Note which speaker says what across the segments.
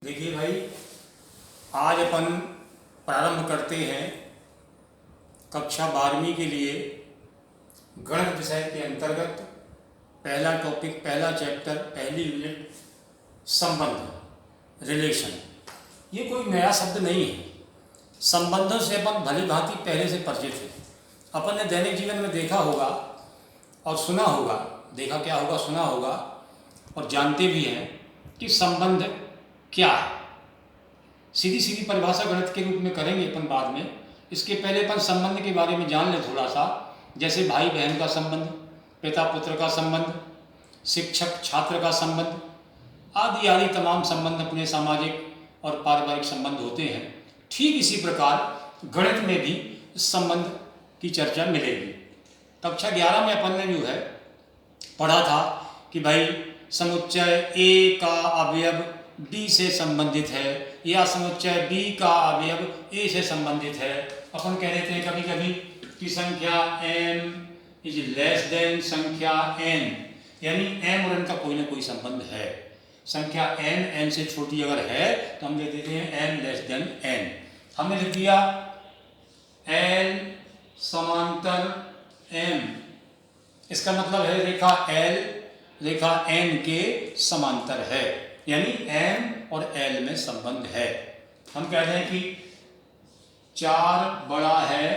Speaker 1: देखिए भाई, आज अपन प्रारंभ करते हैं कक्षा 12वीं के लिए गणित विषय के अंतर्गत पहला टॉपिक, पहला चैप्टर, पहली यूनिट संबंध, रिलेशन। ये कोई नया शब्द नहीं है। संबंधों से अपन भली भांति पहले से परिचित हैं। अपन ने दैनिक जीवन में देखा होगा और सुना होगा, देखा क्या होगा, सुना होगा और जानते भी हैं कि संबंध क्या है। सीधी सीधी परिभाषा गणित के रूप में करेंगे अपन बाद में। इसके पहले अपन संबंध के बारे में जान लें थोड़ा सा। जैसे भाई बहन का संबंध, पिता पुत्र का संबंध, शिक्षक छात्र का संबंध आदि आदि तमाम संबंध अपने सामाजिक और पारिवारिक संबंध होते हैं। ठीक इसी प्रकार गणित में भी संबंध की चर्चा मिलेगी। कक्षा 11 में अपन ने जो है पढ़ा था कि भाई समुच्चय ए का अवयव बी से संबंधित है या समुच्चय बी का अवयव ए से संबंधित है। अपन कह देते हैं कभी कभी कि संख्या m इज लेस देन संख्या n, यानी m और n का कोई ना कोई संबंध है। संख्या n से छोटी अगर है तो हम दे देते हैं m लेस देन n। हमने लिख दिया l समांतर m, इसका मतलब है रेखा l रेखा n के समांतर है, यानी m और l में संबंध है। हम कहते हैं कि 4 बड़ा है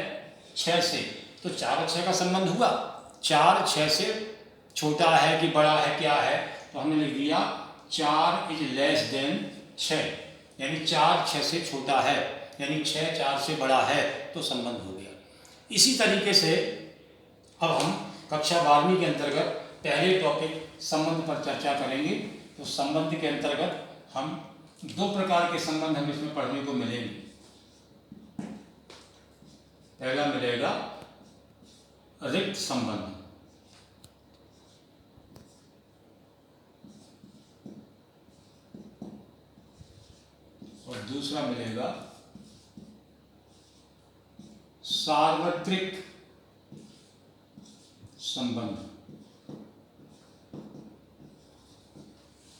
Speaker 1: 6 से, तो 4 और 6 का संबंध हुआ। 4 6 से छोटा है कि बड़ा है, क्या है, तो हमने लिख दिया 4 इज लेस देन 6, यानी 4 6 से छोटा है, यानी 6 4 से बड़ा है, तो संबंध हो गया। इसी तरीके से अब हम कक्षा 12वीं के अंतर्गत पहले टॉपिक संबंध पर चर्चा करेंगे। तो संबंध के अंतर्गत हम 2 प्रकार के संबंध हमें इसमें पढ़ने को मिलेंगे। पहला मिलेगा रिक्त संबंध और दूसरा मिलेगा सार्वत्रिक संबंध।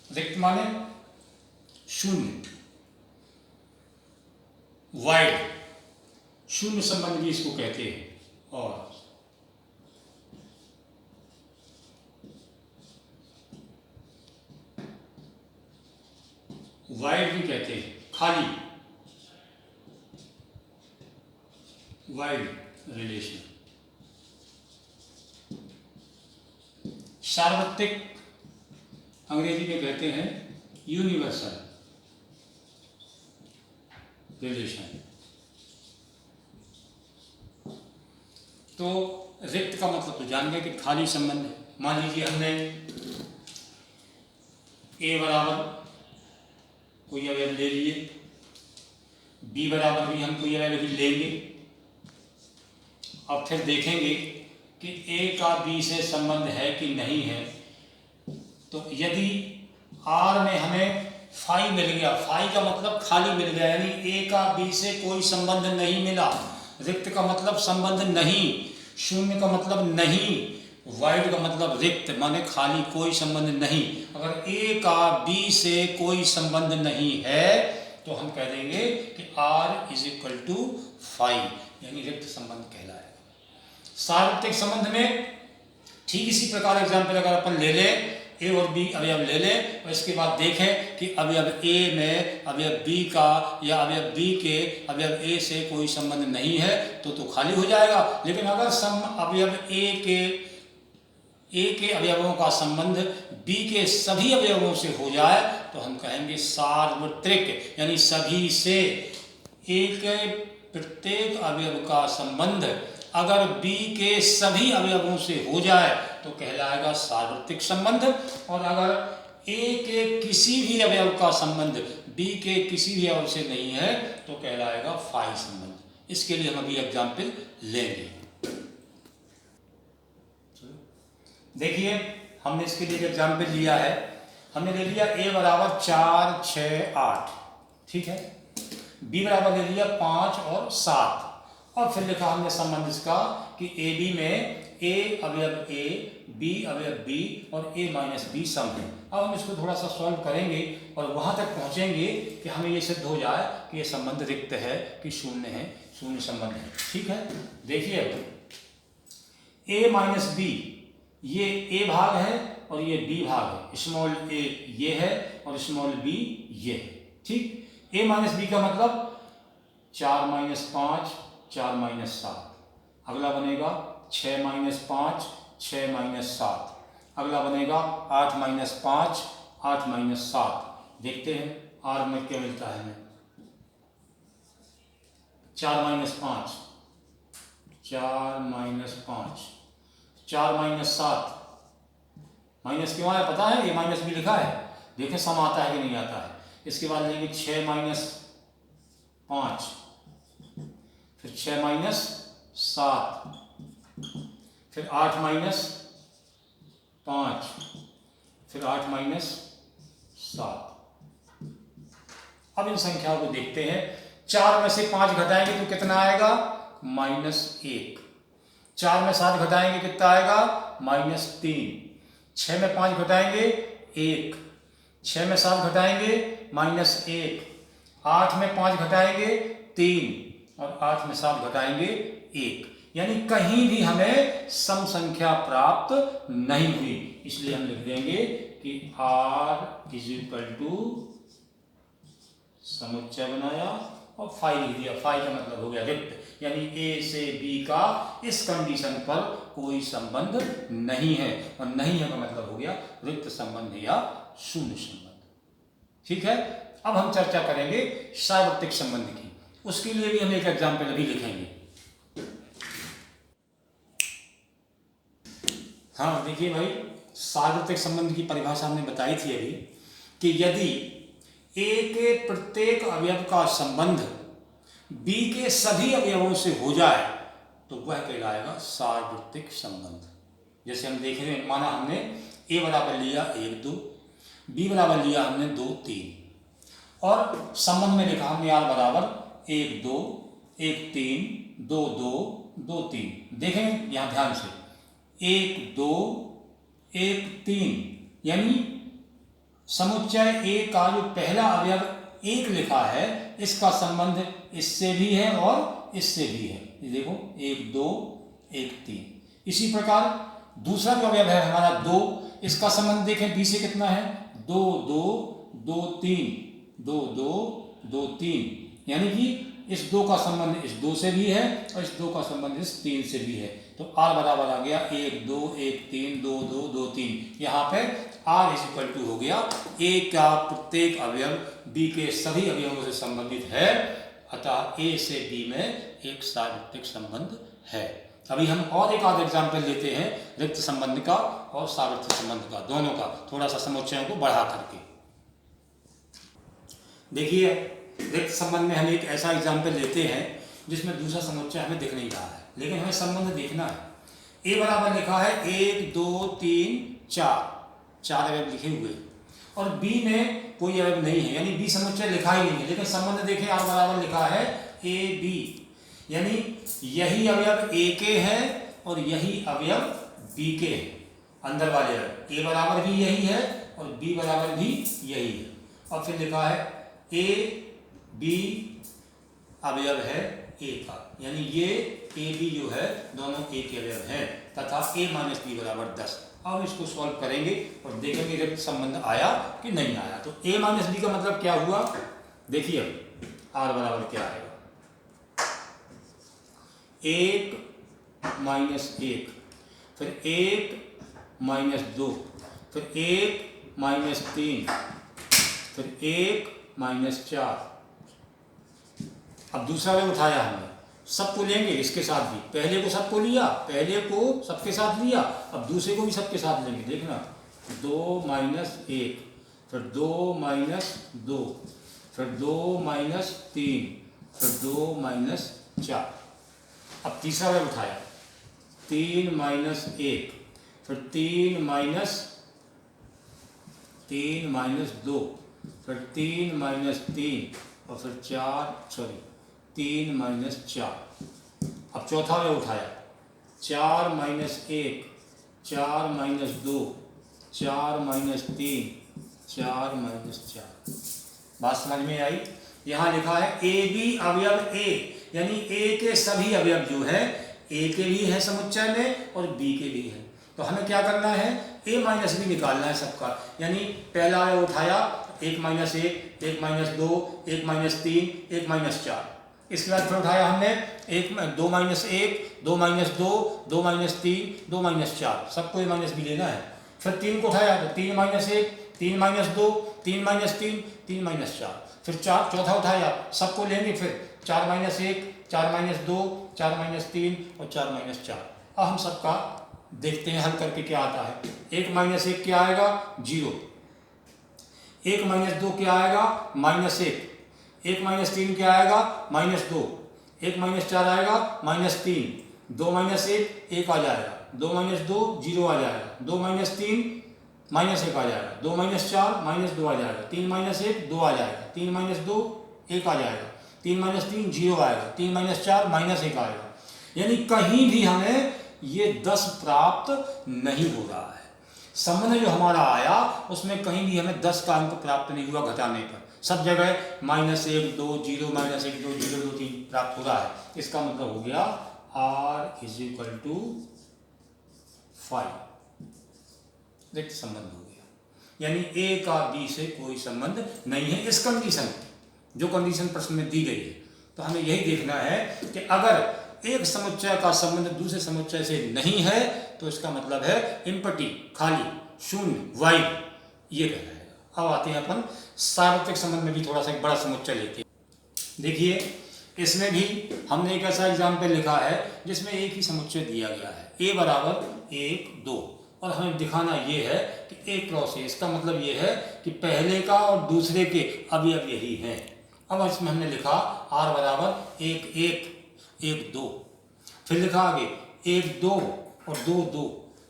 Speaker 1: रिक्त माने शून्य, वाइड, शून्य संबंध भी इसको कहते हैं। और वाइड भी कहते हैं, खाली, वाइड रिलेशन। सार्वत्रिक अंग्रेजी में कहते हैं यूनिवर्सल रिलेशन। तो रिक्त का मतलब तो जान गए कि खाली संबंध है। मान लीजिए हमने a बराबर कोई अवयव ले लिए, b बराबर भी हम कोई अवयव भी लेंगे। अब फिर देखेंगे कि a का b से संबंध है कि नहीं है। तो यदि R में हमें फाई मिल गया, फाई का मतलब खाली मिल गया, यानी A का B से कोई संबंध नहीं मिला। रिक्त का मतलब संबंध नहीं, शून्य का मतलब नहीं, वाइड का मतलब रिक्त माने खाली, कोई संबंध नहीं। अगर A का B से कोई संबंध नहीं है तो हम कह देंगे कि R is equal to phi, यानी रिक्त संबंध कहलाएगा। सार्वत्रिक संबंध में ठीक इसी प्रकार एग्जाम्पल अगर अपन ले लें, ए और बी अवयव ले लें और इसके बाद देखें कि अवयव ए में अवयव बी का या अवयव बी के अवयव ए से कोई संबंध नहीं है तो खाली हो जाएगा। लेकिन अगर अवयव ए के अवयवों का संबंध बी के सभी अवयवों से हो जाए तो हम कहेंगे सार्वत्रिक, यानी सभी से ए के प्रत्येक अवयव का संबंध अगर बी के सभी अवयवों से हो जाए तो कहलाएगा सार्वत्रिक संबंध। और अगर ए के किसी भी अवयव का संबंध बी के किसी भी अवयव से नहीं है तो कहलाएगा फाई संबंध। इसके लिए हम अभी एग्जाम्पल लेंगे। देखिए, हमने इसके लिए एग्जाम्पल लिया है। हमने ले लिया a बराबर 4 6 8, ठीक है। b बराबर ले लिया 5 और 7 और फिर लिखा हमने संबंध इसका कि ए बी में ए अवयव ए, बी अवयव बी और ए माइनस बी सम है। अब हम इसको थोड़ा सा सॉल्व करेंगे और वहां तक पहुंचेंगे कि हमें ये सिद्ध हो जाए कि ये संबंध रिक्त है कि शून्य है, शून्य संबंध है। ठीक है, देखिए अब ए माइनस बी, ये ए भाग है और ये बी भाग है। स्मॉल ए ये है और स्मॉल बी ये है। ठीक, ए माइनस बी का मतलब 4 माइनस 5 4 माइनस 7। अगला बनेगा 6 माइनस 5 6 माइनस 7। अगला बनेगा 8 माइनस 5 8 माइनस 7। देखते हैं आर में क्या मिलता है हमें। 4 माइनस 5 4 माइनस 5 4 माइनस 7। माइनस क्यों आया पता है? ये माइनस भी लिखा है, देखें सम आता है कि नहीं आता है। इसके बाद लेंगे 6 माइनस 5, फिर 6 माइनस 7, फिर 8 माइनस 5, फिर 8 माइनस 7। अब इन संख्याओं को देखते हैं। 4 में से 5 घटाएंगे तो कितना आएगा? -1। 4 में 7 घटाएंगे कितना आएगा? -3। 6 में 5 घटाएंगे 1। 6 में 7 घटाएंगे -1। 8 में 5 घटाएंगे 3 और 8 में 7 घटाएंगे 1। यानी कहीं भी हमें सम संख्या प्राप्त नहीं हुई, इसलिए हम लिख देंगे कि R इज इक्वल टू समुच्चय बनाया और फाई लिख दिया। फाई का मतलब हो गया रिक्त, यानी ए से बी का इस कंडीशन पर कोई संबंध नहीं है, और नहीं है का मतलब हो गया रिक्त संबंध या शून्य संबंध। ठीक है, अब हम चर्चा करेंगे सार्वत्रिक संबंध की। उसके लिए भी हम एक एग्जाम्पल अभी लिखेंगे। हाँ देखिए भाई, सार्वत्रिक संबंध की परिभाषा हमने बताई थी अभी कि यदि ए के प्रत्येक अवयव का संबंध बी के सभी अवयवों से हो जाए तो वह कहलाएगा सार्वत्रिक संबंध। जैसे हम देख रहे हैं, माना हमने ए बराबर लिया 1 2, बी बराबर लिया हमने 2 3, और संबंध में लिखा हमने आर बराबर 1 2 1 3 2 2 2 3। देखें यहां ध्यान से, 1 2 1 3, यानी समुच्चय ए का जो पहला अवयव 1 लिखा है इसका संबंध इससे भी है और इससे भी है। ये देखो 1 2 1 3। इसी प्रकार दूसरा जो अवयव है हमारा 2, इसका संबंध देखें बी से कितना है? 2 2 2 3 2 2 2 3, यानी कि इस 2 का संबंध इस 2 से भी है और इस 2 का संबंध इस 3 से भी है। तो R बराबर आ गया 1 2 1 3 2 2 2 3। यहाँ पे R इज इक्वल टू हो गया A का प्रत्येक अवयव B के सभी अवयवों से संबंधित है, अतः A से B में एक सार्वत्रिक संबंध है। अभी हम और एक आध एग्जाम्पल लेते हैं रिक्त संबंध का और सार्वत्रिक संबंध का, दोनों का, थोड़ा सा समुच्चयों को बढ़ा करके। देखिए रिक्त संबंध में हम एक ऐसा एग्जाम्पल लेते हैं जिसमें दूसरा समुच्चय हमें दिख नहीं रहा है, लेकिन हमें संबंध देखना है। ए बराबर लिखा है 1 2 3 4, 4 अवयव लिखे हुए, और बी में कोई अवयव नहीं है, यानी बी समुच्चय लिखा ही नहीं है, लेकिन संबंध देखें आर बराबर लिखा है ए बी, यानी यही अवयव ए के है और यही अवयव बी के है। अंदर वाले अवयव ए बराबर भी यही है और बी बराबर भी यही है। और फिर लिखा है ए बी अवयव है ए का, यानी ये ए बी जो है दोनों ए के अवयव हैं, तथा ए माइनस बी बराबर 10। अब इसको सॉल्व करेंगे और देखेंगे रिक्त संबंध आया कि नहीं आया। तो ए माइनस बी का मतलब क्या हुआ? देखिए अब आर बराबर क्या आएगा? 1 माइनस 1, फिर 1 माइनस 2, फिर 1 माइनस 3, फिर 1 माइनस 4। अब दूसरा में उठाया हमने, सबको लेंगे इसके साथ भी, पहले को सबको लिया, पहले को सबके साथ लिया, अब दूसरे को भी सबके साथ लेंगे। देखना 2 माइनस 1, फिर 2 माइनस 2, फिर 2 माइनस 3, फिर 2 माइनस 4। अब तीसरा में उठाया 3 माइनस 1, फिर 3 माइनस 2, फिर 3 माइनस 3 और फिर 3 माइनस 4। अब चौथा अवयव उठाया, 4 माइनस 1, 4 माइनस 2, 4 माइनस 3, 4 माइनस 4। बात समझ में आई? यहाँ लिखा है ए बी अवयव ए, यानी ए के सभी अवयव जो है ए के भी है समुच्चय में और बी के भी है। तो हमें क्या करना है, ए माइनस बी निकालना है सबका। यानी पहला अवयव उठाया 1 माइनस 1, 1 माइनस 2, 1 माइनस 3, 1 माइनस 4। इसके बाद फिर उठाया हमने 2 माइनस 1, 2 माइनस 2, 2 माइनस 3, 2 माइनस 4, सबको ए माइनस बी लेना है। फिर 3 को उठाया तो 3 माइनस 1, 3 माइनस 2, 3 माइनस 3, 3 माइनस 4। फिर चौथा उठाया, सबको लेंगे फिर 4 माइनस 1, 4 माइनस 2, 4 माइनस 3 और 4 माइनस 4। अब हम सबका देखते हैं हल करके क्या आता है। 1 माइनस 1 क्या आएगा, 0। 1 माइनस 2 क्या आएगा, -1। 1 माइनस 3 क्या आएगा, -2। 1 माइनस 4 आएगा, -3। 2 माइनस 1, 1 आ जाएगा। 2 माइनस 2, 0 आ जाएगा। 2 माइनस 3, -1 आ जाएगा। 2 माइनस 4, -2 आ जाएगा। 3 माइनस 1, 2 आ जाएगा। 3 माइनस 2, 1 आ जाएगा। 3 माइनस 3, 0 आएगा। 3 माइनस 4, -1 आएगा। यानी कहीं भी हमें ये 10 प्राप्त नहीं हो रहा है। संबंध जो हमारा आया उसमें कहीं भी हमें 10 का अंक प्राप्त नहीं हुआ घटाने पर। सब जगह -1, 2, 0, -1, 2, 0, 2, 3 प्राप्त हो रहा है। इसका मतलब हो गया R = 5। देखिए संबंध हो गया, यानी ए का बी से कोई संबंध नहीं है इस कंडीशन, जो कंडीशन प्रश्न में दी गई है। तो हमें यही देखना है कि अगर एक समुच्चय का संबंध दूसरे समुच्चय से नहीं है तो इसका मतलब है एम्प्टी, खाली, शून्य, वाइड, ये कह रहेगा। अब आते हैं अपन सार्वत्रिक संबंध में भी थोड़ा सा एक बड़ा समुच्चय लेते हैं। देखिए इसमें भी हमने एक ऐसा एग्जाम्पल लिखा है जिसमें एक ही समुच्चय दिया गया है, a = 1, 2, और हमें दिखाना ये है कि a क्रॉस a। इसका मतलब ये है कि पहले का और दूसरे के अवयव यही हैं। अब इसमें हमने लिखा r = 1, 1, 1, 2। फिर लिखा आगे 1, 2 और 2, 2,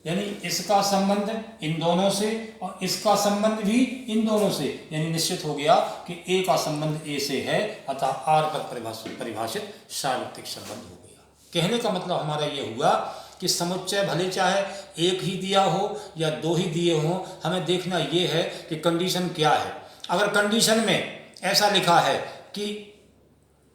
Speaker 1: यानी इसका संबंध इन दोनों से और इसका संबंध भी इन दोनों से, यानी निश्चित हो गया कि a का संबंध a से है, अतः r पर परिभाषित सार्वत्रिक संबंध हो गया। कहने का मतलब हमारा ये हुआ कि समुच्चय भले चाहे एक ही दिया हो या 2 ही दिए हों, हमें देखना ये है कि कंडीशन क्या है। अगर कंडीशन में ऐसा लिखा है कि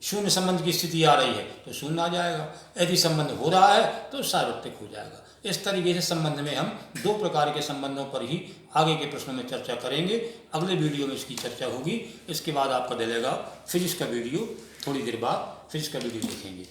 Speaker 1: शून्य संबंध की स्थिति आ रही है तो शून्य आ जाएगा, यदि संबंध हो रहा है तो सार्वत्रिक हो जाएगा। इस तरीके से संबंध में हम 2 प्रकार के संबंधों पर ही आगे के प्रश्नों में चर्चा करेंगे। अगले वीडियो में इसकी चर्चा होगी। इसके बाद आपका डलेगा फिजिक्स का वीडियो, थोड़ी देर बाद फिजिक्स का वीडियो देखेंगे।